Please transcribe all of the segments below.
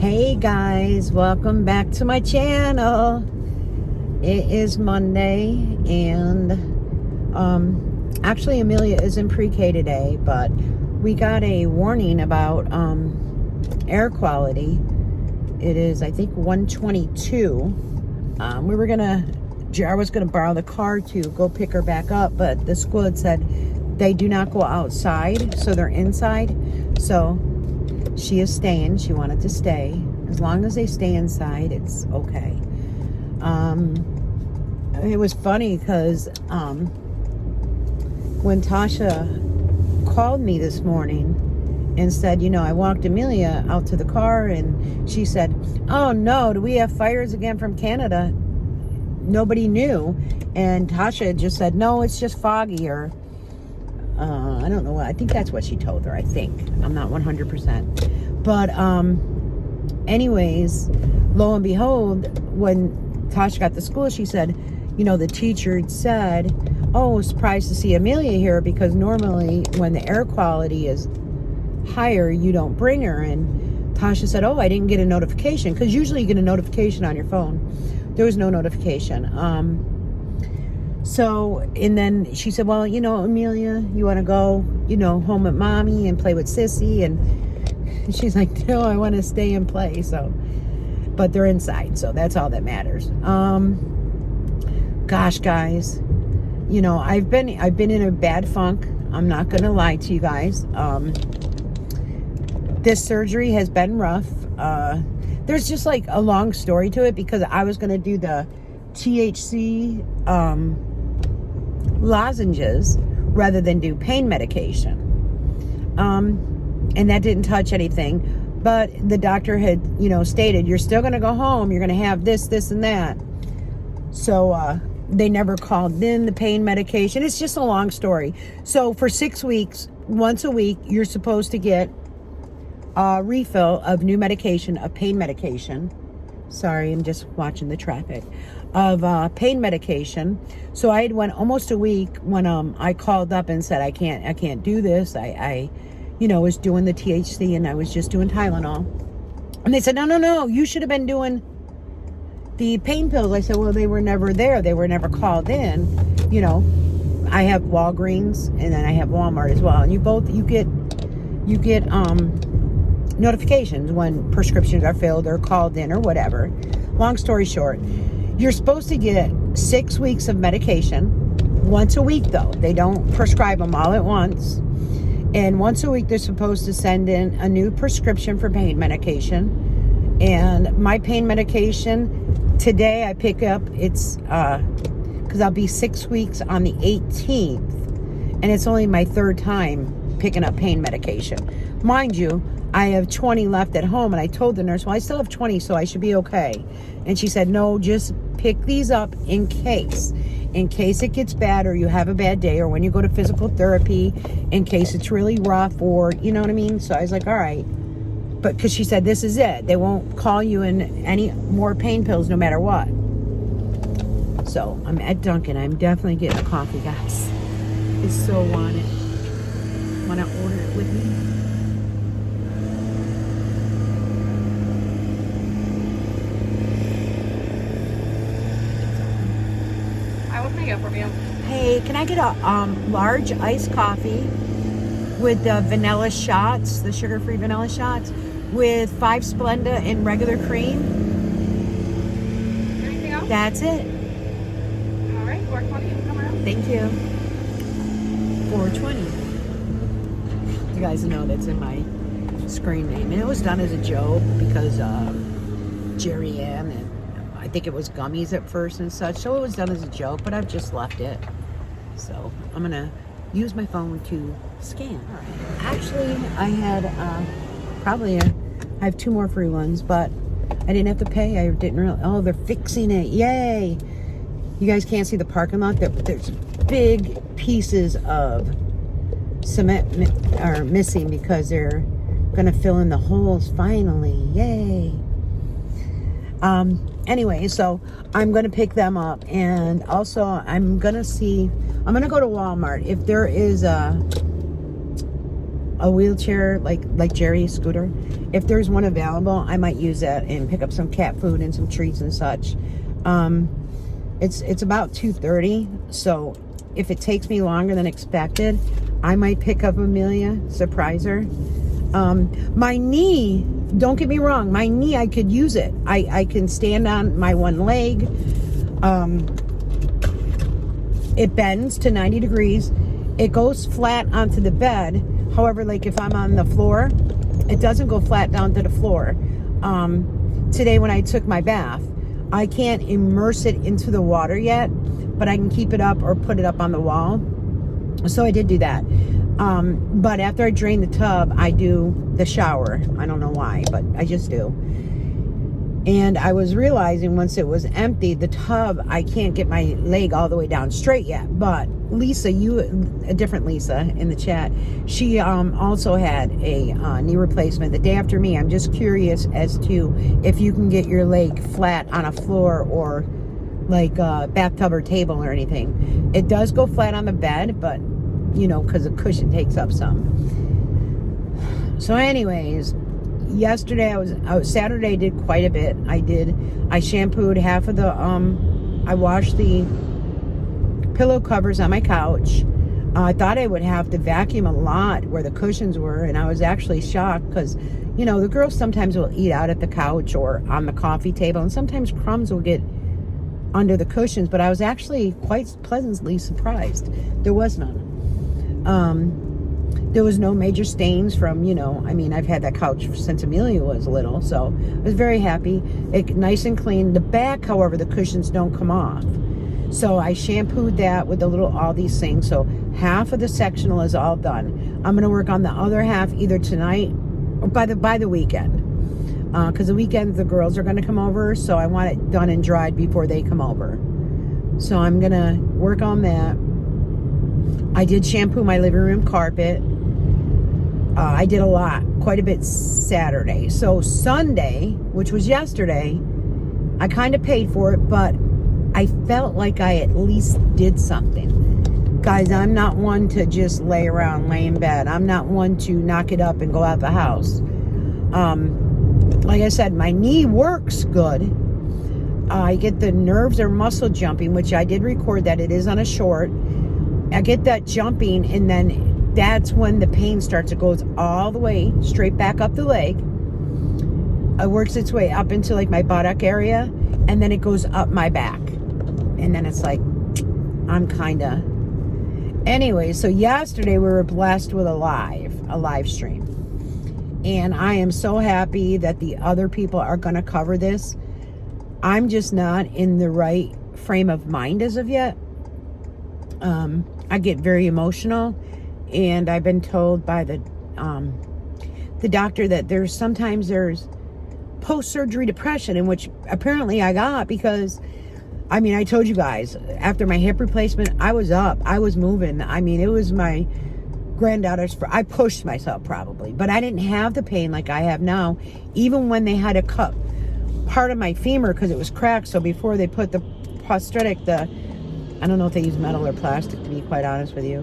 Hey guys, welcome back to my channel. It is Monday and actually Amelia is in pre-K today, but we got a warning about air quality. It is, I think, 122. Jeri was gonna borrow the car to go pick her back up, but the school had said they do not go outside, so they're inside. So she is staying. She wanted to stay. As long as they stay inside, it's okay. It was funny because when Tasha called me this morning and said, I walked Amelia out to the car, and she said, "Oh no, do we have fires again from Canada?" Nobody knew. And Tasha just said, "No, it's just foggy," or I don't know. I think that's what she told her. I think. I'm not 100%. But anyways, lo and behold, when Tasha got to school, she said, the teacher had said, "Oh, surprised to see Amelia here, because normally when the air quality is higher, you don't bring her." And Tasha said, "Oh, I didn't get a notification," because usually you get a notification on your phone. There was no notification. So, and then she said, "Well, Amelia, you want to go, home with mommy and play with Sissy?" And she's like, "No, I want to stay and play." So, but they're inside, so that's all that matters. Gosh, guys, I've been in a bad funk. I'm not gonna lie to you guys. This surgery has been rough. There's just like a long story to it, because I was gonna do the THC lozenges rather than do pain medication. And that didn't touch anything. But the doctor had, stated, "You're still going to go home. You're going to have this, this, and that." So they never called in the pain medication. It's just a long story. So for 6 weeks, once a week, you're supposed to get a refill of new medication, of pain medication. Sorry, I'm just watching the traffic. Of pain medication. So I had went almost a week when I called up and said, I can't do this. I was doing the THC and I was just doing Tylenol. And they said, no, you should have been doing the pain pills. I said, well, they were never there. They were never called in. I have Walgreens and then I have Walmart as well. And you get notifications when prescriptions are filled or called in or whatever. Long story short, you're supposed to get 6 weeks of medication once a week, though. They don't prescribe them all at once. And once a week, they're supposed to send in a new prescription for pain medication. And my pain medication, today I pick up, it's, because I'll be 6 weeks on the 18th. And it's only my third time picking up pain medication. Mind you, I have 20 left at home, and I told the nurse, well, I still have 20, so I should be okay. And she said, no, just pick these up in case it gets bad, or you have a bad day, or when you go to physical therapy, in case it's really rough, or, you know what I mean? So I was like, all right. But because she said, this is it. They won't call you in any more pain pills no matter what. So I'm at Dunkin'. I'm definitely getting a coffee, guys. I so want it. Want to order it with me? From you. Hey, can I get a large iced coffee with the vanilla shots, the sugar-free vanilla shots, with 5 Splenda and regular cream? Anything else? That's it. All right, 420. You can come around. Thank you. 420. You guys know that's in my screen name, and it was done as a joke because Jeri and I think it was gummies at first and such, so it was done as a joke, but I've just left it. So I'm gonna use my phone to scan. All right. Actually, I had I have 2 more free ones, but I didn't have to pay. I didn't really. Oh, they're fixing it! Yay! You guys can't see the parking lot. There's big pieces of cement are missing because they're gonna fill in the holes finally. Yay! Anyway, so I'm going to pick them up, and also I'm going to go to Walmart. If there is a a wheelchair like Jeri's scooter. If there's one available, I might use that and pick up some cat food and some treats and such. It's about 2:30, so if it takes me longer than expected, I might pick up Amelia, surprise her. My knee, don't get me wrong, my knee, I could use it. I can stand on my one leg. It bends to 90 degrees. It goes flat onto the bed. However, like if I'm on the floor, it doesn't go flat down to the floor. Today when I took my bath, I can't immerse it into the water yet, but I can keep it up or put it up on the wall. So I did do that. But after I drain the tub, I do the shower. I don't know why, but I just do. And I was realizing once it was empty, the tub, I can't get my leg all the way down straight yet. But Lisa, a different Lisa in the chat, she also had a knee replacement the day after me. I'm just curious as to if you can get your leg flat on a floor or like a bathtub or table or anything. It does go flat on the bed, but you know, because the cushion takes up some. So anyways, yesterday Saturday I did quite a bit. I shampooed half of the I washed the pillow covers on my couch. I thought I would have to vacuum a lot where the cushions were, and I was actually shocked because, you know, the girls sometimes will eat out at the couch or on the coffee table, and sometimes crumbs will get under the cushions, but I was actually quite pleasantly surprised. There was none. There was no major stains from, you know, I mean, I've had that couch since Amelia was little, so I was very happy. Nice and clean. The back, however, the cushions don't come off. So I shampooed that with all these things. So half of the sectional is all done. I'm going to work on the other half either tonight or by the weekend. Because the weekend the girls are going to come over, so I want it done and dried before they come over. So I'm going to work on that. I did shampoo my living room carpet. I did quite a bit Saturday. So Sunday, which was yesterday, I kind of paid for it, but I felt like I at least did something. Guys, I'm not one to just lay in bed. I'm not one to knock it up and go out the house. Like I said, my knee works good. I get the nerves or muscle jumping, which I did record that it is on a short. I get that jumping, and then that's when the pain starts. It goes all the way straight back up the leg. It works its way up into like my buttock area, and then it goes up my back. And then it's like, I'm kind of... Anyway, so yesterday we were blessed with a live stream. And I am so happy that the other people are going to cover this. I'm just not in the right frame of mind as of yet. I get very emotional, and I've been told by the doctor that sometimes there's post-surgery depression, in which apparently I got, because I mean, I told you guys, after my hip replacement, I was up, I was moving. I mean, it was my granddaughter's, I pushed myself probably, but I didn't have the pain like I have now, even when they had to cut part of my femur because it was cracked. So before they put the prosthetic, I don't know if they use metal or plastic, to be quite honest with you.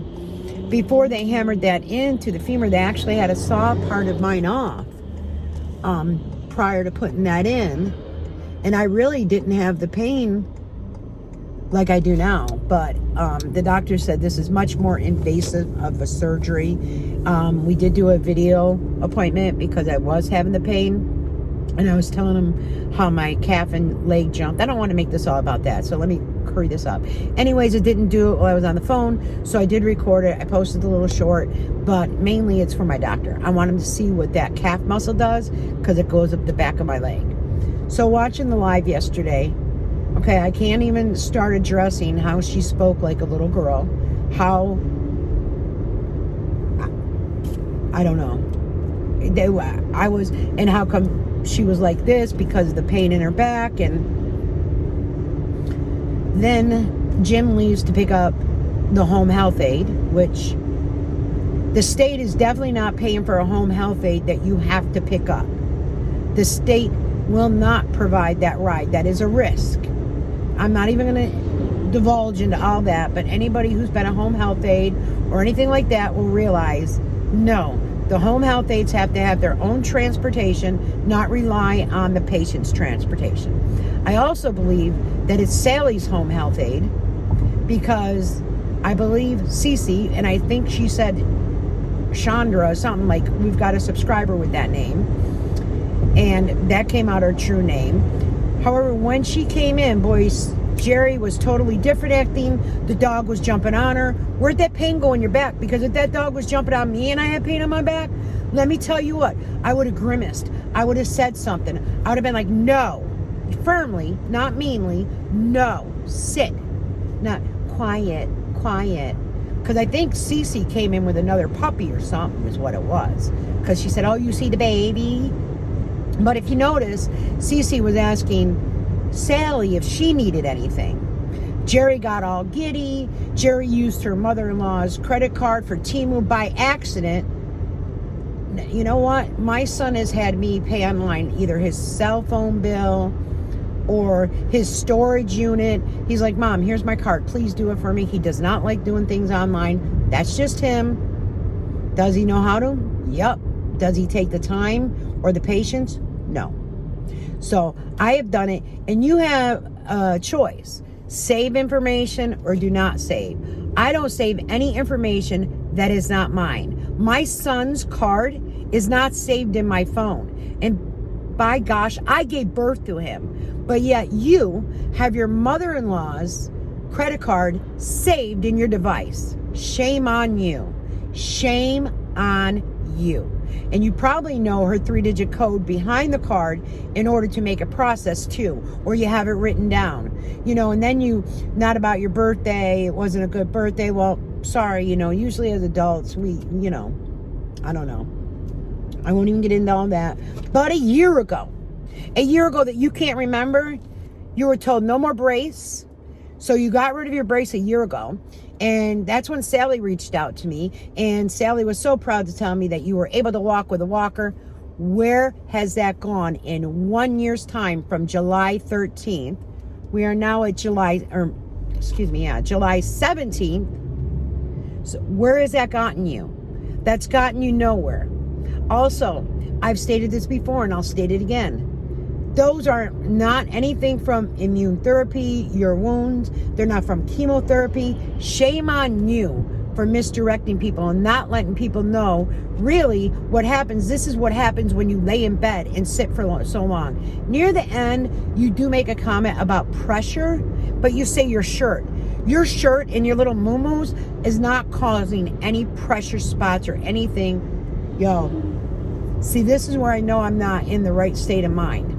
Before they hammered that into the femur, they actually had to saw part of mine off prior to putting that in. And I really didn't have the pain like I do now. But the doctor said this is much more invasive of a surgery. We did do a video appointment because I was having the pain. And I was telling him how my calf and leg jumped. I don't want to make this all about that, so let me hurry this up. Anyways, it didn't do it while I was on the phone, so I did record it. I posted the little short, but mainly it's for my doctor. I want him to see what that calf muscle does because it goes up the back of my leg. So watching the live yesterday, okay, I can't even start addressing how she spoke like a little girl. How, I don't know. And how come she was like this because of the pain in her back. And then Jim leaves to pick up the home health aid, which the state is definitely not paying for a home health aid that you have to pick up. The state will not provide that ride. That is a risk. I'm not even going to divulge into all that, but anybody who's been a home health aid or anything like that will realize, no, The home health aides have to have their own transportation, not rely on the patient's transportation. I also believe that it's Sally's home health aide because I believe Cece, and I think she said Chandra, something like, we've got a subscriber with that name, and that came out her true name. However, when she came in, boys, Jeri was totally different acting. The dog was jumping on her. Where'd that pain go in your back? Because if that dog was jumping on me and I had pain on my back, let me tell you what, I would have grimaced. I would have said something. I would have been like, no, firmly, not meanly, no, sit, not quiet. Because I think Cece came in with another puppy or something is what it was. Because she said, oh, you see the baby? But if you notice, Cece was asking Sally if she needed anything. Jeri got all giddy. Jeri used her mother-in-law's credit card for Temu by accident. You know what? My son has had me pay online either his cell phone bill or his storage unit. He's like, Mom, here's my card. Please do it for me. He does not like doing things online. That's just him. Does he know how to? Yup. Does he take the time or the patience? No. So I have done it, and you have a choice. Save information or do not save. I don't save any information that is not mine. My son's card is not saved in my phone. And by gosh, I gave birth to him. But yet you have your mother-in-law's credit card saved in your device. Shame on you. Shame on you. And you probably know her 3-digit code behind the card in order to make it process too, or you have it written down, you know, and then you, not about your birthday, it wasn't a good birthday. Well, sorry, you know, usually as adults, we, you know, I don't know. I won't even get into all that. But a year ago that you can't remember, you were told no more brace. So you got rid of your brace a year ago. And that's when Sally reached out to me. And Sally was so proud to tell me that you were able to walk with a walker. Where has that gone in 1 year's time from July 13th? We are now at July 17th. So where has that gotten you? That's gotten you nowhere. Also, I've stated this before and I'll state it again. Those are not anything from immune therapy, your wounds. They're not from chemotherapy. Shame on you for misdirecting people and not letting people know really what happens. This is what happens when you lay in bed and sit for so long. Near the end, you do make a comment about pressure, but you say your shirt and your little moo-moos is not causing any pressure spots or anything. Yo, see, this is where I know I'm not in the right state of mind.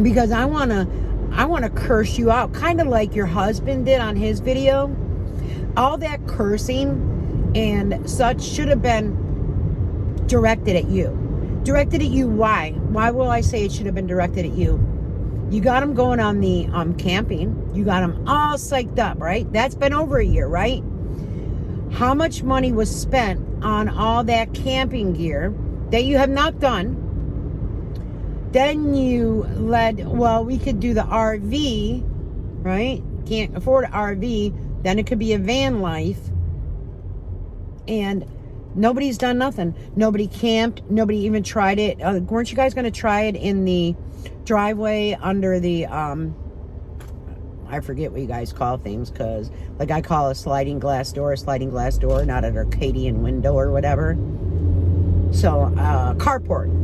Because I want to curse you out, kind of like your husband did on his video. All that cursing and such should have been directed at you. Directed at you, why? Why will I say it should have been directed at you? You got them going on the camping. You got them all psyched up, right? That's been over a year, right? How much money was spent on all that camping gear that you have not done? Then you led, well, we could do the RV, right? Can't afford an RV. Then it could be a van life. And nobody's done nothing. Nobody camped. Nobody even tried it. Weren't you guys going to try it in the driveway under the, I forget what you guys call things, because like I call a sliding glass door, not an Arcadian window or whatever. So, carport.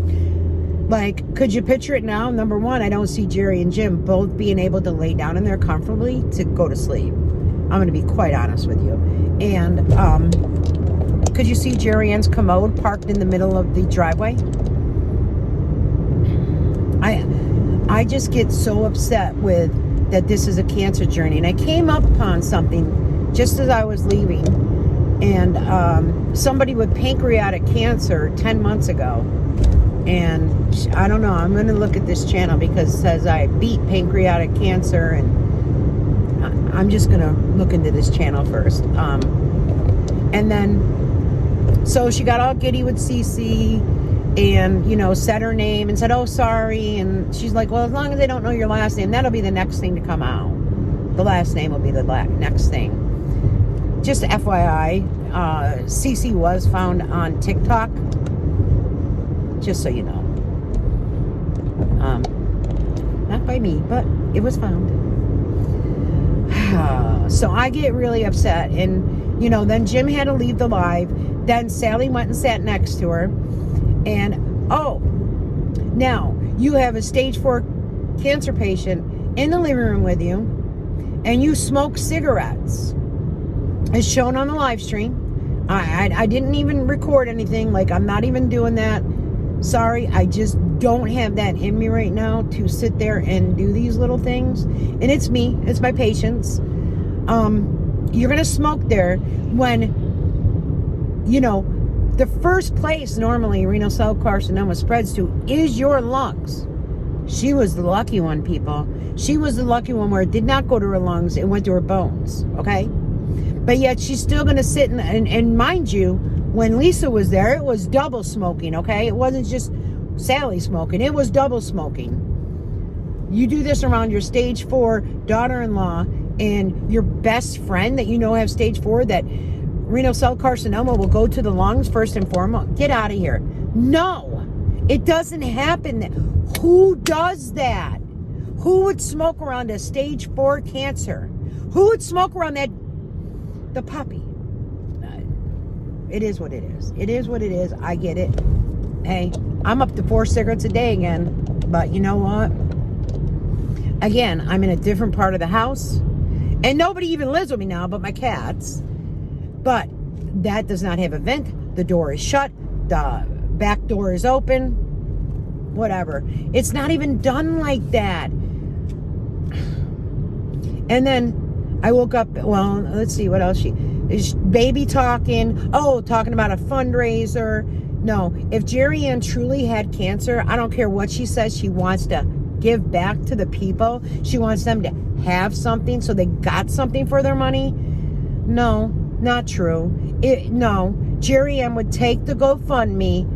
Like, could you picture it now? Number one, I don't see Jeri and Jim both being able to lay down in there comfortably to go to sleep. I'm going to be quite honest with you. And could you see Jeri Ann's commode parked in the middle of the driveway? I just get so upset with that this is a cancer journey. And I came up upon something just as I was leaving. And somebody with pancreatic cancer 10 months ago. And I don't know, I'm going to look at this channel because it says I beat pancreatic cancer, and I'm just going to look into this channel first. And then, so she got all giddy with Cece and, you know, said her name and said, oh, sorry. And she's like, well, as long as they don't know your last name, that'll be the next thing to come out. The last name will be the next thing. just FYI, Cece was found on TikTok. Just so you know. Not by me, but it was found. So I get really upset. And, you know, then Jim had to leave the live. Then Sally went and sat next to her. And, oh, now you have a stage 4 cancer patient in the living room with you. And you smoke cigarettes. It's shown on the live stream. I didn't even record anything. Like, I'm not even doing that. Sorry, I just don't have that in me right now to sit there and do these little things. And it's me. It's my patients. You're going to smoke there when, you know, the first place normally renal cell carcinoma spreads to is your lungs. She was the lucky one, people. She was the lucky one where it did not go to her lungs. It went to her bones, okay? But yet she's still going to sit and mind you, when Lisa was there, it was double smoking, okay? It wasn't just Sally smoking. It was double smoking. You do this around your stage 4 daughter-in-law and your best friend that you know have stage 4, that renal cell carcinoma will go to the lungs first and foremost. Get out of here. No, it doesn't happen. Who does that? Who would smoke around a stage 4 cancer? Who would smoke around the puppy? It is what it is. It is what it is. I get it. Hey, I'm up to 4 cigarettes a day again. But you know what? Again, I'm in a different part of the house. And nobody even lives with me now but my cats. But that does not have a vent. The door is shut. The back door is open. Whatever. It's not even done like that. And then I woke up. Well, let's see what else is baby talking. Oh, talking about a fundraiser. No, if Jeri Ann truly had cancer, I don't care what she says. She wants to give back to the people. She wants them to have something so they got something for their money. No, not true. No, Jeri Ann would take the GoFundMe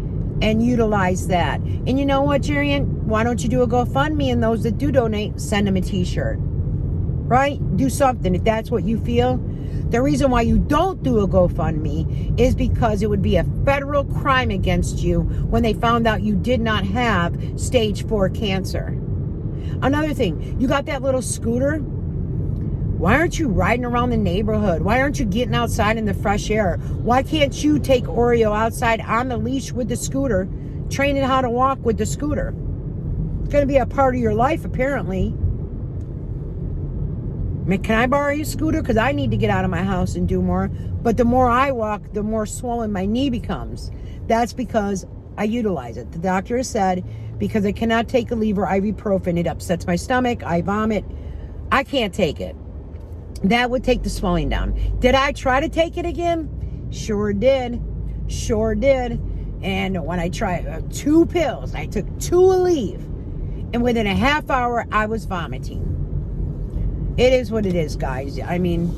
and utilize that. And you know what, Jeri Ann? Why don't you do a GoFundMe, and those that do donate, send them a t-shirt. Right? Do something if that's what you feel. The reason why you don't do a GoFundMe is because it would be a federal crime against you when they found out you did not have stage 4 cancer. Another thing, you got that little scooter. Why aren't you riding around the neighborhood? Why aren't you getting outside in the fresh air? Why can't you take Oreo outside on the leash with the scooter, training how to walk with the scooter? It's going to be a part of your life, apparently. Can I borrow your scooter? Because I need to get out of my house and do more. But the more I walk, the more swollen my knee becomes. That's because I utilize it. The doctor has said, because I cannot take a lever ibuprofen, it upsets my stomach, I vomit. I can't take it. That would take the swelling down. Did I try to take it again? Sure did. Sure did. And when I tried 2 pills, I took 2 Aleve. And within a half hour, I was vomiting. It is what it is, guys. I mean,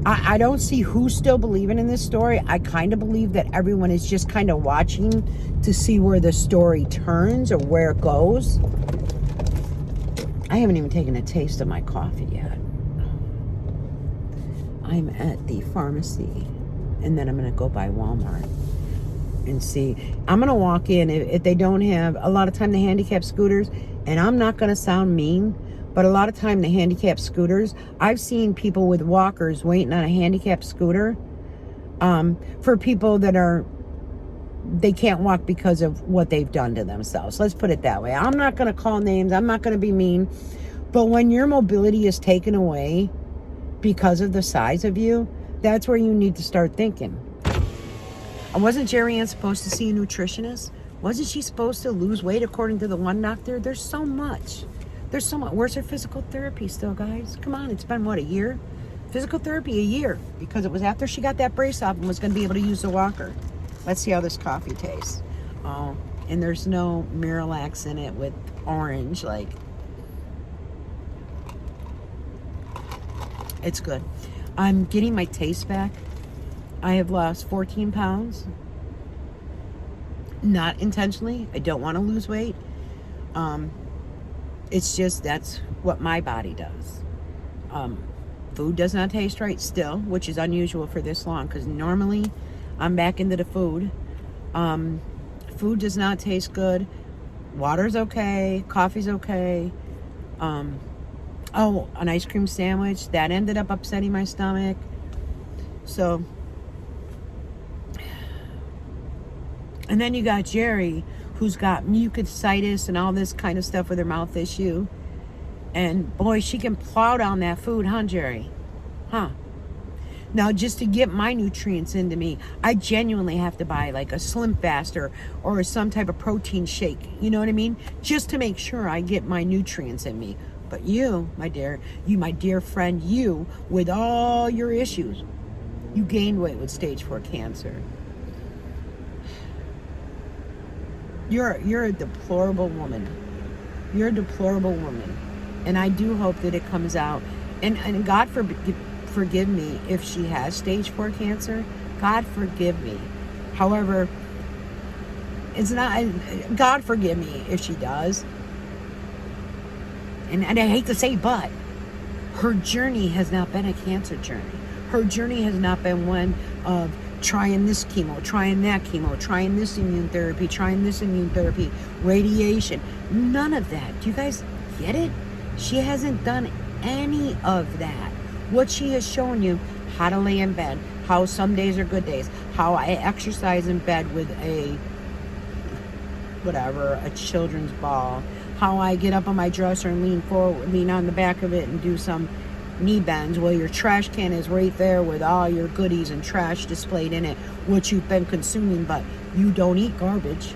I don't see who's still believing in this story. I kind of believe that everyone is just kind of watching to see where the story turns or where it goes. I haven't even taken a taste of my coffee yet. I'm at the pharmacy, and then I'm going to go by Walmart and see. I'm going to walk in. If they don't have, a lot of time the handicapped scooters, and I'm not going to sound mean, but a lot of time the handicapped scooters, I've seen people with walkers waiting on a handicapped scooter for people that they can't walk because of what they've done to themselves. Let's put it that way. I'm not going to call names. I'm not going to be mean. But when your mobility is taken away because of the size of you, that's where you need to start thinking. Wasn't Jeri Ann supposed to see a nutritionist? Wasn't she supposed to lose weight according to the one doctor? There's so much. Where's her physical therapy still, guys? Come on, it's been, what, a year? Physical therapy, a year. Because it was after she got that brace off and was going to be able to use the walker. Let's see how this coffee tastes. Oh, and there's no Miralax in it with orange. Like, it's good. I'm getting my taste back. I have lost 14 pounds. Not intentionally. I don't want to lose weight. It's just that's what my body does. Food does not taste right still, which is unusual for this long, because normally I'm back into the food. Food does not taste good. Water's okay. Coffee's okay. Oh, an ice cream sandwich. That ended up upsetting my stomach. So, and then you got Jeri, who's got mucositis and all this kind of stuff with her mouth issue. And boy, she can plow down that food, huh, Jeri? Huh? Now, just to get my nutrients into me, I genuinely have to buy like a Slim Fast or some type of protein shake. You know what I mean? Just to make sure I get my nutrients in me. But you, my dear friend, you, with all your issues, you gained weight with stage 4 cancer. You're a deplorable woman. You're a deplorable woman. And I do hope that it comes out. And God forgive me if she has stage 4 cancer. God forgive me. However, it's not, God forgive me if she does. And I hate to say, but her journey has not been a cancer journey. Her journey has not been one of trying this chemo, trying that chemo, trying this immune therapy, radiation. None of that. Do you guys get it? She hasn't done any of that. What she has shown you, how to lay in bed, how some days are good days, how I exercise in bed with a children's ball, how I get up on my dresser and lean on the back of it and do some knee bends. Well, your trash can is right there with all your goodies and trash displayed in it, which you've been consuming, but you don't eat garbage.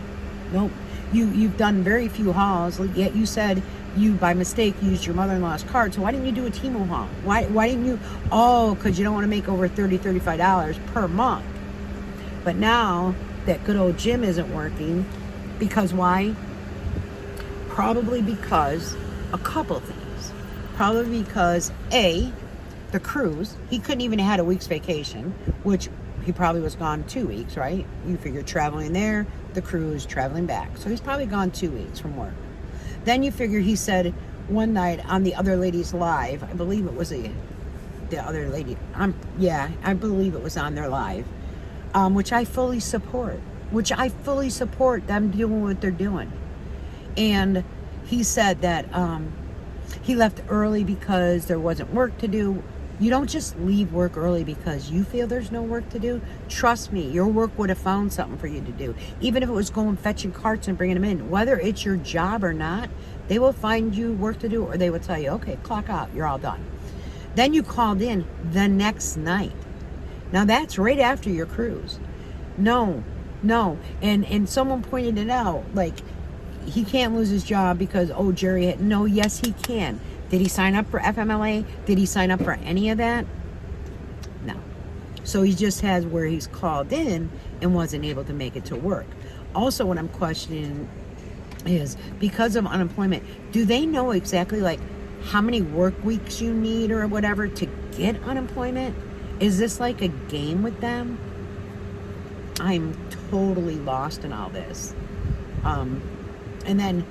Nope. You've done very few hauls, yet you said you, by mistake, used your mother-in-law's card. So why didn't you do a Temu haul? Why didn't you? Oh, because you don't want to make over $35 per month. But now that good old gym isn't working, because why? Probably because a couple things. Probably because A, the cruise, he couldn't even have had a week's vacation, which he probably was gone 2 weeks, right? You figure traveling there, the cruise, traveling back. So he's probably gone 2 weeks from work. Then you figure he said one night on the other lady's live, I believe it was the other lady, I believe it was on their live, which I fully support. Them doing what they're doing. And he said that he left early because there wasn't work to do. You don't just leave work early because you feel there's no work to do. Trust me, your work would have found something for you to do. Even if it was going fetching carts and bringing them in. Whether it's your job or not, they will find you work to do, or they will tell you, okay, clock out, you're all done. Then you called in the next night. Now that's right after your cruise. No. And someone pointed it out, like, he can't lose his job because, Jeri, no, yes, he can. Did he sign up for FMLA? Did he sign up for any of that? No. So he just has where he's called in and wasn't able to make it to work. Also, what I'm questioning is, because of unemployment, do they know exactly like how many work weeks you need or whatever to get unemployment? Is this like a game with them? I'm totally lost in all this. And then,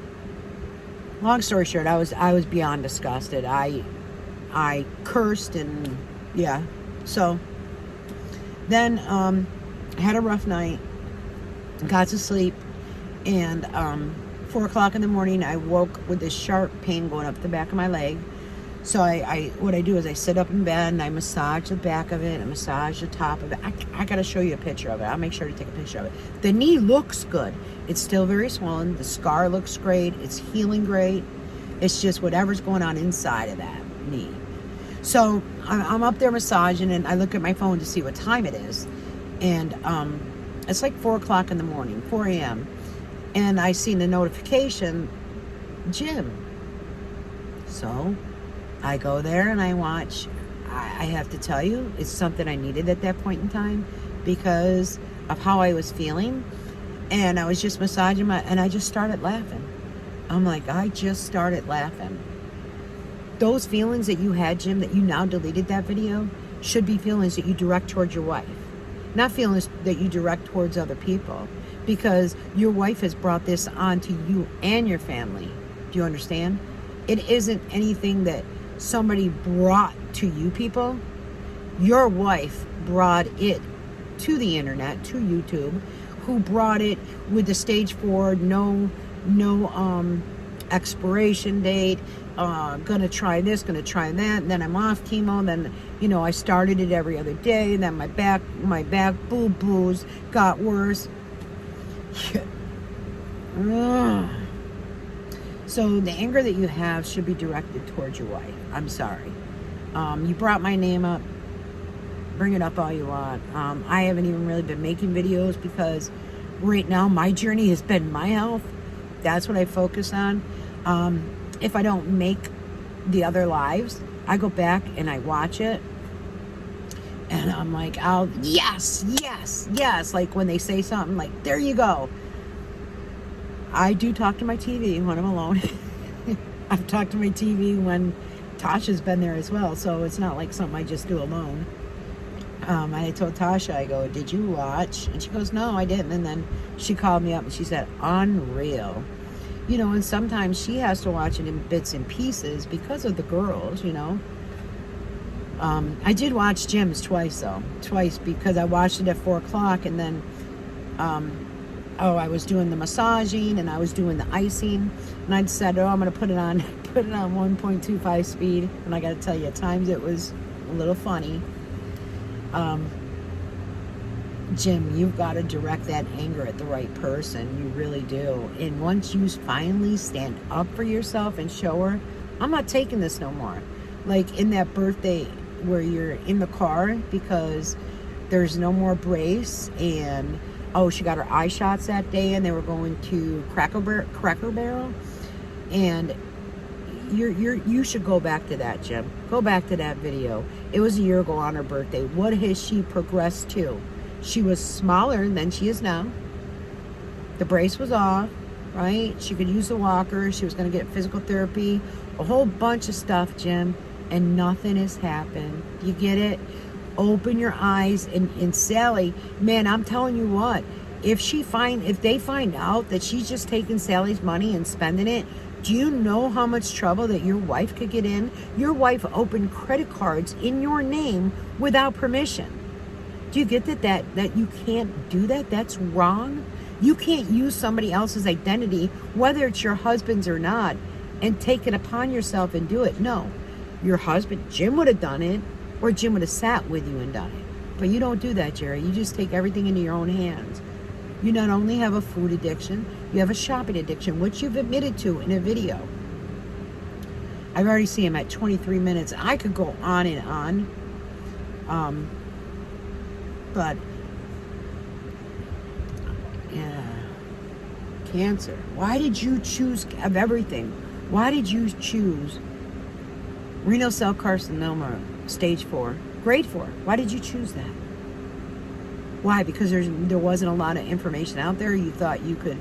long story short, I was beyond disgusted. I cursed and yeah. So then I had a rough night, got to sleep, and 4 o'clock in the morning I woke with this sharp pain going up the back of my leg. So what I do is I sit up in bed and I massage the back of it, I massage the top of it. I gotta show you a picture of it. I'll make sure to take a picture of it. The knee looks good. It's still very swollen. The scar looks great. It's healing great. It's just whatever's going on inside of that knee. So I'm up there massaging, and I look at my phone to see what time it is. And it's like 4 o'clock in the morning, 4 a.m. And I seen the notification, gym. So I go there and I watch. I have to tell you, it's something I needed at that point in time because of how I was feeling. And I was just massaging and I just started laughing. I'm like, I just started laughing. Those feelings that you had, Jim, that you now deleted that video, should be feelings that you direct towards your wife. Not feelings that you direct towards other people. Because your wife has brought this on to you and your family. Do you understand? It isn't anything that somebody brought to you people. Your wife brought it to the internet, to YouTube, who brought it with the stage 4, no expiration date, gonna try this, gonna try that, and then I'm off chemo, then, I started it every other day, and then my back boo-boos got worse. So the anger that you have should be directed towards your wife. I'm sorry. You brought my name up. Bring it up all you want. I haven't even really been making videos because right now my journey has been my health. That's what I focus on. If I don't make the other lives, I go back and I watch it. And I'm like, yes. Like when they say something, like, there you go. I do talk to my TV when I'm alone. I've talked to my TV when Tasha's been there as well. So it's not like something I just do alone. I told Tasha, I go, did you watch? And she goes, no, I didn't. And then she called me up and she said, unreal. And sometimes she has to watch it in bits and pieces because of the girls, I did watch Jim's twice because I watched it at 4 o'clock and then, I was doing the massaging and I was doing the icing and I said, I'm going to put it on 1.25 speed. And I got to tell you, at times it was a little funny. Jim, you've got to direct that anger at the right person. You really do. And once you finally stand up for yourself and show her, I'm not taking this no more. Like in that birthday where you're in the car because there's no more brace and she got her eye shots that day and they were going to Cracker Barrel. And you should go back to that, Jim. Go back to that video. It was a year ago on her birthday. What has she progressed to? She was smaller than she is now. The brace was off, right? She could use the walker. She was going to get physical therapy. A whole bunch of stuff, Jim. And nothing has happened. You get it? Open your eyes. And Sally, man, I'm telling you what. If they find out that she's just taking Sally's money and spending it, do you know how much trouble that your wife could get in? Your wife opened credit cards in your name without permission. Do you get that you can't do that? That's wrong. You can't use somebody else's identity, whether it's your husband's or not, and take it upon yourself and do it. No. Your husband, Jim, would have done it, or Jim would have sat with you and done it. But you don't do that, Jeri. You just take everything into your own hands. You not only have a food addiction, you have a shopping addiction, which you've admitted to in a video. I've already seen him at 23 minutes. I could go on and on. But, yeah. Cancer. Why did you choose, of everything, why did you choose renal cell carcinoma, stage 4, grade 4? Why did you choose that? Why? Because there wasn't a lot of information out there. You thought you could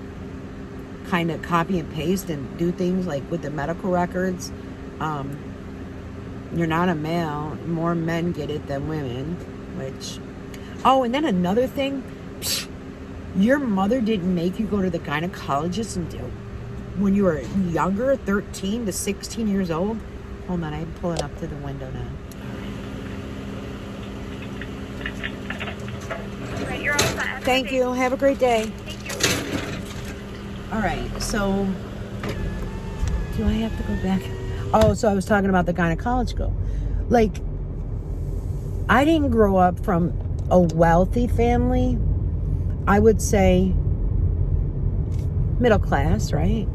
kind of copy and paste and do things like with the medical records. You're not a male. More men get it than women, which... Oh, and then another thing. Your mother didn't make you go to the gynecologist when you were younger, 13 to 16 years old. Hold on, I can pull it up to the window now. Right, you're all set. Thank you. Have a great day. Thank you. All right, so do I have to go back? Oh, so I was talking about the gynecological. Like, I didn't grow up from a wealthy family. I would say middle class, right?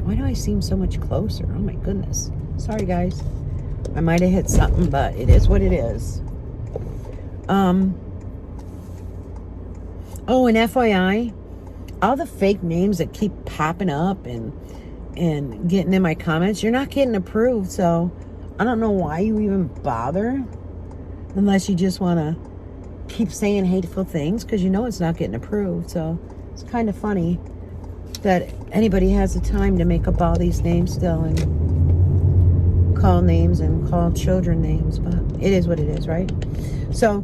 Why do I seem so much closer? Oh my goodness. Sorry, guys. I might have hit something, but it is what it is. Oh, and FYI, all the fake names that keep popping up and getting in my comments, you're not getting approved, so I don't know why you even bother, unless you just want to keep saying hateful things, because you know it's not getting approved. So it's kind of funny that anybody has the time to make up all these names still and call names and call children names, but it is what it is, right? So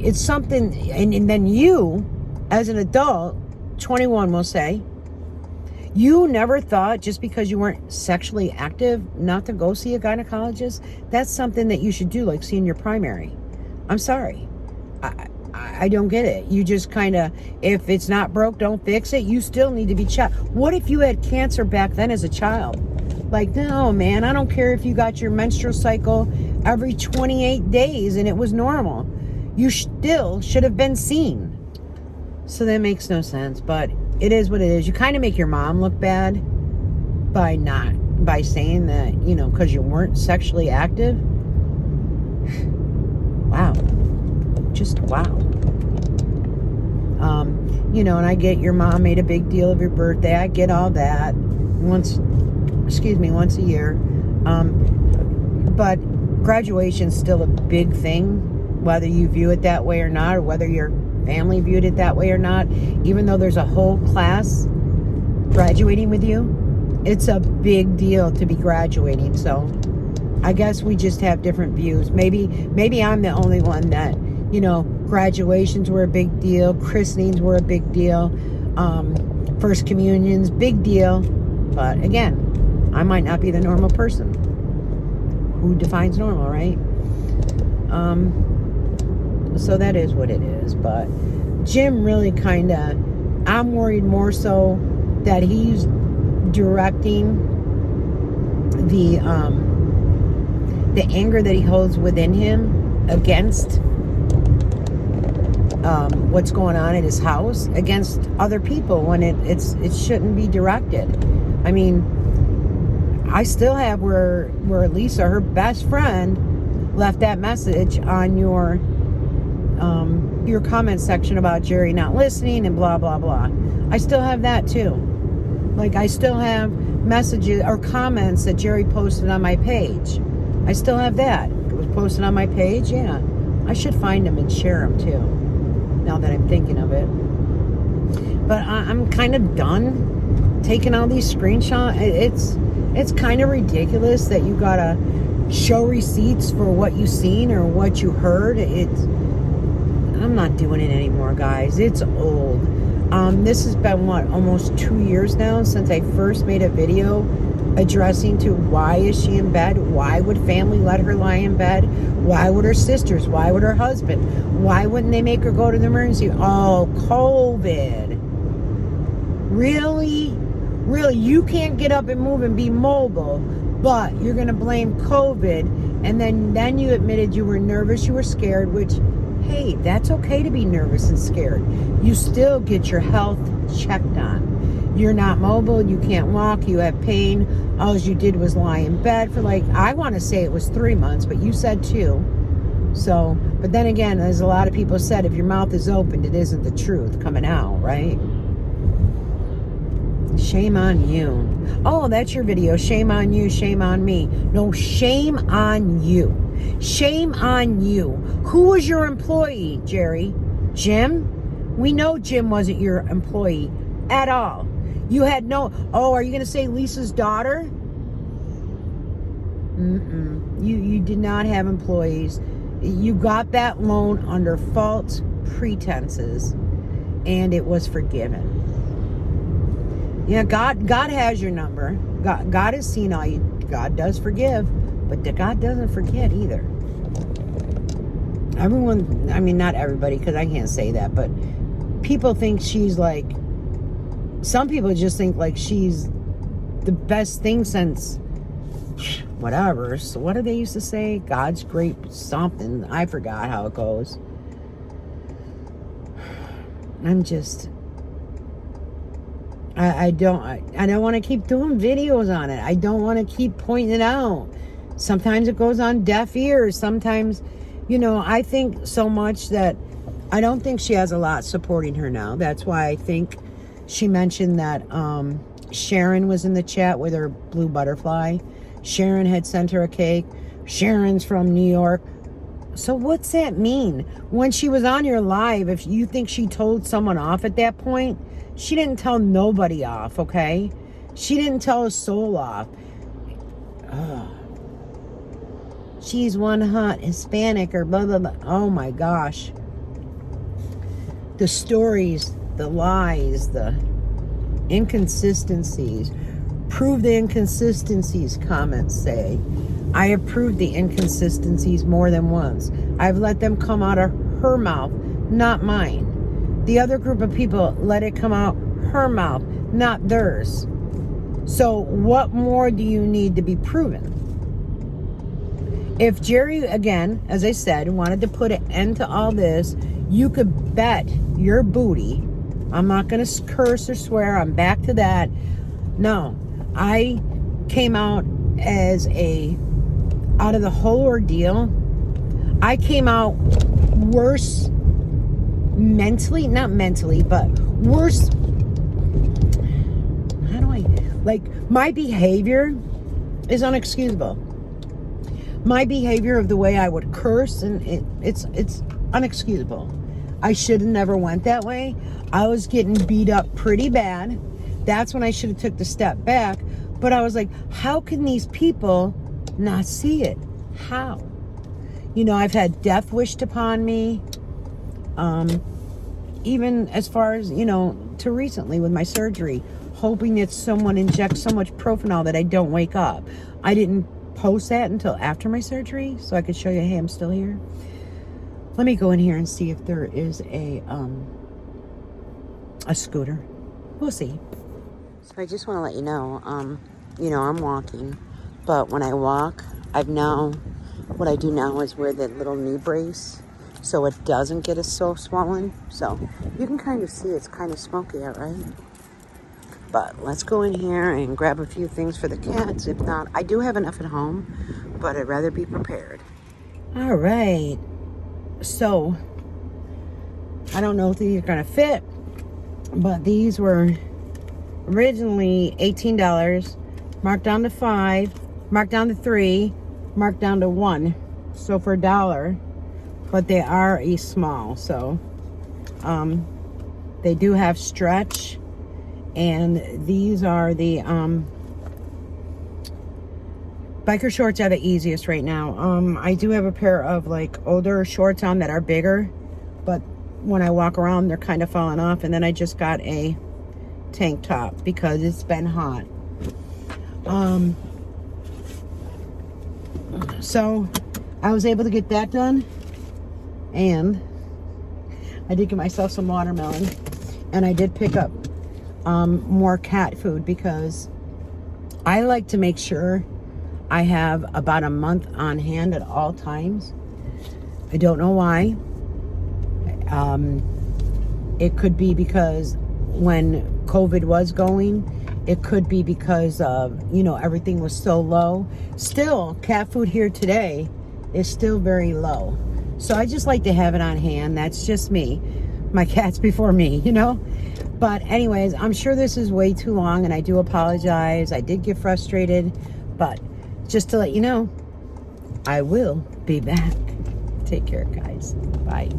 it's something, and then you, as an adult, 21 we'll say, You never thought just because you weren't sexually active not to go see a gynecologist? That's something that you should do, like seeing your primary. I'm sorry. I don't get it. You just kind of, if it's not broke, don't fix it. You still need to be checked. What if you had cancer back then as a child? Like, no, man, I don't care if you got your menstrual cycle every 28 days and it was normal. You still should have been seen. So that makes no sense, but it is what it is. You kind of make your mom look bad by saying that, you know, because you weren't sexually active. Wow. Just wow. You know, and I get your mom made a big deal of your birthday. I get all that once a year. But graduation's still a big thing, whether you view it that way or not, or whether your family viewed it that way or not. Even though there's a whole class graduating with you, it's a big deal to be graduating. So I guess we just have different views. Maybe I'm the only one that, you know, graduations were a big deal, christenings were a big deal, first communions, big deal. But again, I might not be the normal person. Who defines normal, right? So that is what it is. But Jim really kind of, I'm worried more so that he's directing the anger that he holds within him against what's going on at his house against other people when it shouldn't be directed. I mean, I still have where Lisa, her best friend, left that message on your comment section about Jeri not listening and blah blah blah. I still have that too. Like, I still have messages or comments that Jeri posted on my page. I still have that. It was posted on my page. Yeah, I should find them and share them too, now that I'm thinking of it. But I'm kind of done taking all these screenshots. It's kind of ridiculous that you gotta show receipts for what you seen or what you heard. I'm not doing it anymore, guys. It's old. This has been almost 2 years now since I first made a video addressing to why is she in bed? Why would family let her lie in bed? Why would her sisters? Why would her husband? Why wouldn't they make her go to the emergency? Oh, COVID. Really? Really? You can't get up and move and be mobile, but you're going to blame COVID, and then you admitted you were nervous, you were scared, which, hey, that's okay to be nervous and scared. You still get your health checked on. You're not mobile, you can't walk, you have pain. All you did was lie in bed for, like, I want to say it was 3 months, but you said 2. So, but then again, as a lot of people said, if your mouth is opened, it isn't the truth coming out, right? Shame on you. Oh, that's your video. Shame on you, shame on me. No, shame on you. Shame on you. Who was your employee, Jeri? Jim? We know Jim wasn't your employee at all. You had no... Oh, are you going to say Lisa's daughter? You did not have employees. You got that loan under false pretenses, and it was forgiven. Yeah, God has your number. God has seen all you. God does forgive, but God doesn't forget either. Everyone, I mean, not everybody, because I can't say that, but people think she's like, some people just think like she's the best thing since whatever. So what do they used to say? God's great something. I forgot how it goes. I'm just... I don't want to keep doing videos on it. I don't want to keep pointing it out. Sometimes it goes on deaf ears. Sometimes, you know, I think so much that I don't think she has a lot supporting her now. That's why I think she mentioned that Sharon was in the chat with her blue butterfly. Sharon had sent her a cake. Sharon's from New York. So what's that mean? When she was on your live, if you think she told someone off at that point, she didn't tell nobody off, okay? She didn't tell a soul off. Ugh. She's one hot Hispanic or blah, blah, blah. Oh, my gosh. The stories, the lies, inconsistencies. Prove the inconsistencies, comments say. I have proved the inconsistencies more than once. I've let them come out of her mouth, not mine. The other group of people let it come out her mouth, not theirs. So what more do you need to be proven? If Jeri, again, as I said, wanted to put an end to all this, you could bet your booty. I'm not going to curse or swear. I'm back to that. No, I came out out of the whole ordeal. I came out worse mentally, not mentally, but worse. My behavior is unexcusable. My behavior of the way I would curse, and it's unexcusable. I should have never went that way. I was getting beat up pretty bad. That's when I should have took the step back. But I was like, how can these people not see it? How? I've had death wished upon me. Even as far as, to recently with my surgery, hoping that someone injects so much Propanol that I don't wake up. I didn't post that until after my surgery, so I could show you, hey, I'm still here. Let me go in here and see if there is a scooter. We'll see. So I just want to let you know, I'm walking, but when I walk, what I do now is wear the little knee brace so it doesn't get so swollen. So you can kind of see it's kind of smoky out, right? But let's go in here and grab a few things for the cats. If not, I do have enough at home, but I'd rather be prepared. All right. So, I don't know if these are going to fit, but these were originally $18, marked down to $5, marked down to $3, marked down to $1. So for $1, but they are a small. So, they do have stretch. And these are the biker shorts are the easiest right now. I do have a pair of older shorts on that are bigger, but when I walk around they're kind of falling off. And then I just got a tank top because it's been hot. So I was able to get that done, and I did get myself some watermelon, and I did pick up more cat food because I like to make sure I have about a month on hand at all times. I don't know why. It could be because when COVID was going, it could be because of, everything was so low. Still, cat food here today is still very low. So I just like to have it on hand. That's just me. My cat's before me, But anyways, I'm sure this is way too long, and I do apologize. I did get frustrated, but just to let you know, I will be back. Take care, guys. Bye.